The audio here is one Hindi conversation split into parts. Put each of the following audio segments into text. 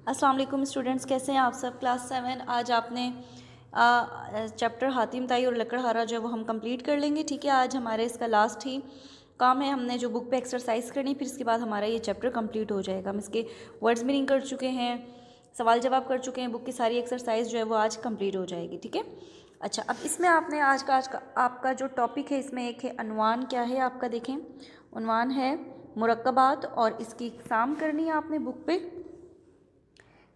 अस्सलाम वालेकुम स्टूडेंट्स, कैसे हैं आप सब। क्लास 7 आज आपने चैप्टर हातिम ताई और लकड़हारा जो है वो हम कंप्लीट कर लेंगे। ठीक है, आज हमारे इसका लास्ट ही काम है। हमने जो बुक पे एक्सरसाइज करनी, फिर इसके बाद हमारा ये चैप्टर कंप्लीट हो जाएगा। हम इसके वर्ड्स मीनिंग कर चुके हैं, सवाल जवाब कर चुके हैं। बुक की सारी एक्सरसाइज जो है वो आज कंप्लीट हो जाएगी। ठीक है, अच्छा, अब इसमें आपने आज का आपका जो टॉपिक है, इसमें एक है अनवान। क्या है आपका, देखें, अनवान है मुरक्कबात, और इसकी एग्ज़ाम करनी है आपने बुक पे।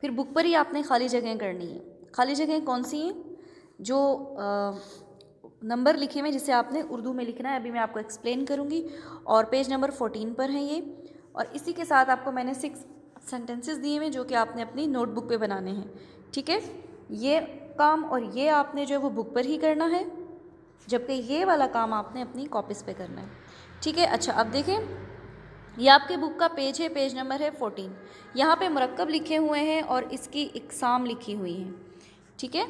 फिर बुक पर ही आपने खाली जगह करनी है। खाली जगह कौन सी हैं? जो नंबर लिखे हुए जिसे आपने उर्दू में लिखना है, अभी मैं आपको एक्सप्लेन करूँगी। और पेज नंबर 14 पर है ये। और इसी के साथ आपको मैंने 6 सेंटेंसेस दिए हुए जो कि आपने अपनी नोटबुक पे बनाने हैं। ठीक है, ये काम और ये आपने जो है वो बुक पर ही करना है, जबकि ये वाला काम आपने अपनी कॉपीज़ पे करना है। ठीक है, अच्छा, अब देखें, ये आपके बुक का पेज है, पेज नंबर है 14। यहाँ पे मुरक्कब लिखे हुए हैं और इसकी इकसाम लिखी हुई है। ठीक है,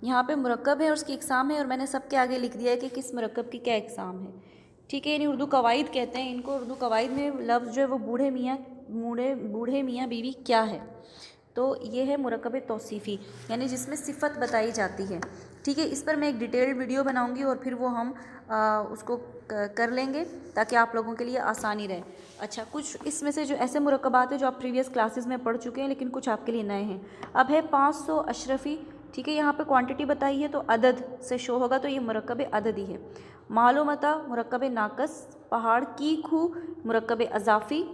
यहाँ पे मुरक्कब है और उसकी इकसाम है, और मैंने सबके आगे लिख दिया है कि किस मुरक्कब की क्या इकसाम है। ठीक है, यानी उर्दू कवायद कहते हैं इनको। उर्दू कवायद में लफ्ज़ जो है वो बूढ़े मियाँ बीवी क्या है, तो ये है मुरक्कब तौसीफ़ी, यानी जिसमें सिफ़त बताई जाती है। ठीक है, इस पर मैं एक डिटेल्ड वीडियो बनाऊंगी और फिर वो हम उसको कर लेंगे ताकि आप लोगों के लिए आसानी रहे। अच्छा, कुछ इसमें से जो ऐसे मुरक्कबात हैं जो आप प्रीवियस क्लासेस में पढ़ चुके हैं, लेकिन कुछ आपके लिए नए हैं। अब है 500 अशरफी। ठीक है, यहाँ पे क्वांटिटी बताई है तो अदद से शो होगा, तो ये मुरक्कब अदद ही है। मालूमता मुरक्कब नाकस। पहाड़ की खूह मुरक्कब अज़ाफ़ी।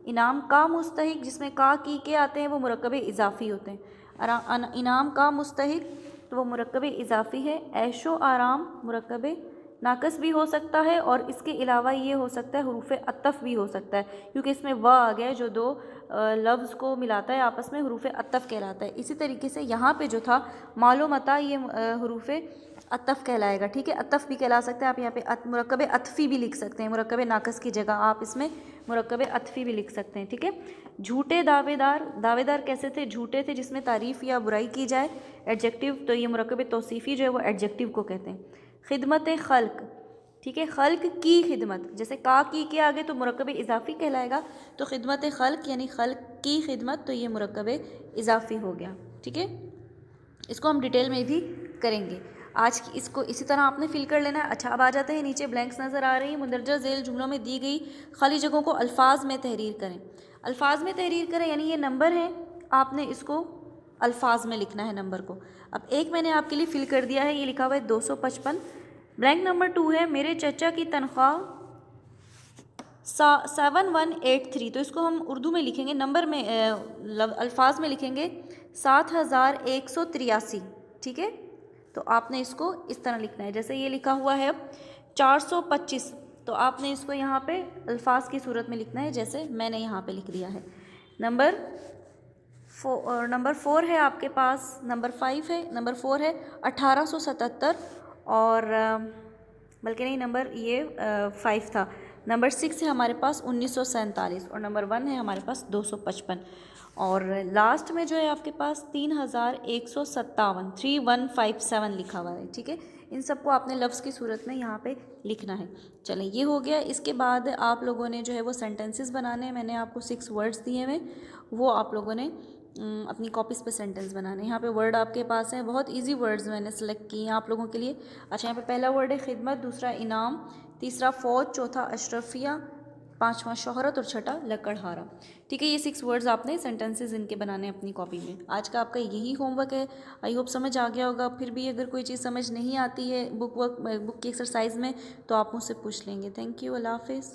इनाम का मुस्तहिक, जिसमें का की के आते हैं वो मुरक्कब इज़ाफ़ी होते हैं। इनाम का मुस्तहिक तो वो मुरक्कब इज़ाफ़ी है। ऐशो आराम मुरक्कब नाकस भी हो सकता है, और इसके अलावा ये हो सकता है हरूफ अतफ़ भी हो सकता है, क्योंकि इसमें व आ गया है जो दो लफ्ज़ को मिलाता है आपस में, हरूफ अतफ़ कहलाता है। इसी तरीके से यहाँ पे जो था मालूमता, ये हरूफ अतफ़ कहलाएगा। ठीक है, अतफ़ भी कहला सकते हैं आप। यहाँ पे मुरक्कब अतफ़ी भी लिख सकते हैं, मुरक्कब नाकस की जगह आप इसमें मुरक्कब अतफ़ी भी लिख सकते हैं। ठीक है, झूठे दावेदार। दावेदार कैसे थे? झूठे थे, जिसमें तारीफ़ या बुराई की जाए, एडजेक्टिव, तो ये मुरक्कब तौसीफ़ी जो है वो एडजेक्टिव को कहते हैं। खिदमत खल्क। ठीक है, खल्क की खिदमत, जैसे का की के आगे तो मुरक्कब इज़ाफ़ी कहलाएगा, तो खिदमत खल्क यानी खल्क की खिदमत, तो ये मुरक्कब इज़ाफ़ी हो गया। ठीक है, इसको हम डिटेल में भी करेंगे आज की। इसको इसी तरह आपने फिल कर लेना है। अच्छा, अब आ जाते हैं, नीचे ब्लैंक्स नज़र आ रही हैं। मुंदरजा झेल जुमलों में दी गई खाली जगहों को अल्फाज में तहरीर करें। अल्फाज में तहरीर करें यानी ये नंबर है, आपने इसको अल्फाज में लिखना है नंबर को। अब एक मैंने आपके लिए फिल कर दिया है, ये लिखा हुआ है 255। ब्लैंक नंबर 2 है, मेरे चचा की तनख्वाह 7183, तो इसको हम उर्दू में लिखेंगे, नंबर में अल्फाज में लिखेंगे 7183। ठीक है, तो आपने इसको इस तरह लिखना है। जैसे ये लिखा हुआ है 425, तो आपने इसको यहाँ पे अल्फाज की सूरत में लिखना है, जैसे मैंने यहाँ पे लिख दिया है। नंबर 4 है आपके पास, नंबर 5 है, नंबर 4 है 1877, और बल्कि नहीं, नंबर ये 5 था। नंबर 6 है हमारे पास 1947, और नंबर 1 है हमारे पास 255, और लास्ट में जो है आपके पास 3157, 3157 लिखा हुआ है। ठीक है, इन सबको आपने लफ्ज़ की सूरत में यहाँ पे लिखना है। चलें, ये हो गया। इसके बाद आप लोगों ने जो है वो सेंटेंसेस बनाने हैं। मैंने आपको 6 वर्ड्स दिए हुए, वो आप लोगों ने अपनी कॉपीज़ पे सेंटेंस बनाने। यहाँ पे वर्ड आपके पास हैं, बहुत इजी वर्ड्स मैंने सेलेक्ट किए हैं आप लोगों के लिए। अच्छा, यहाँ पे पहला वर्ड है खिदमत, दूसरा इनाम, तीसरा फ़ौज, चौथा अशरफिया, पांचवा शोहरत, और छठा लकड़हारा। ठीक है, ये 6 वर्ड्स आपने सेंटेंसेस इनके बनाने अपनी कॉपी में। आज का आपका यही होमवर्क है। आई होप समझ आ गया होगा। फिर भी अगर कोई चीज़ समझ नहीं आती है बुक की एक्सरसाइज में, तो आप मुझसे पूछ लेंगे। थैंक यू, अल्लाह हाफिज़।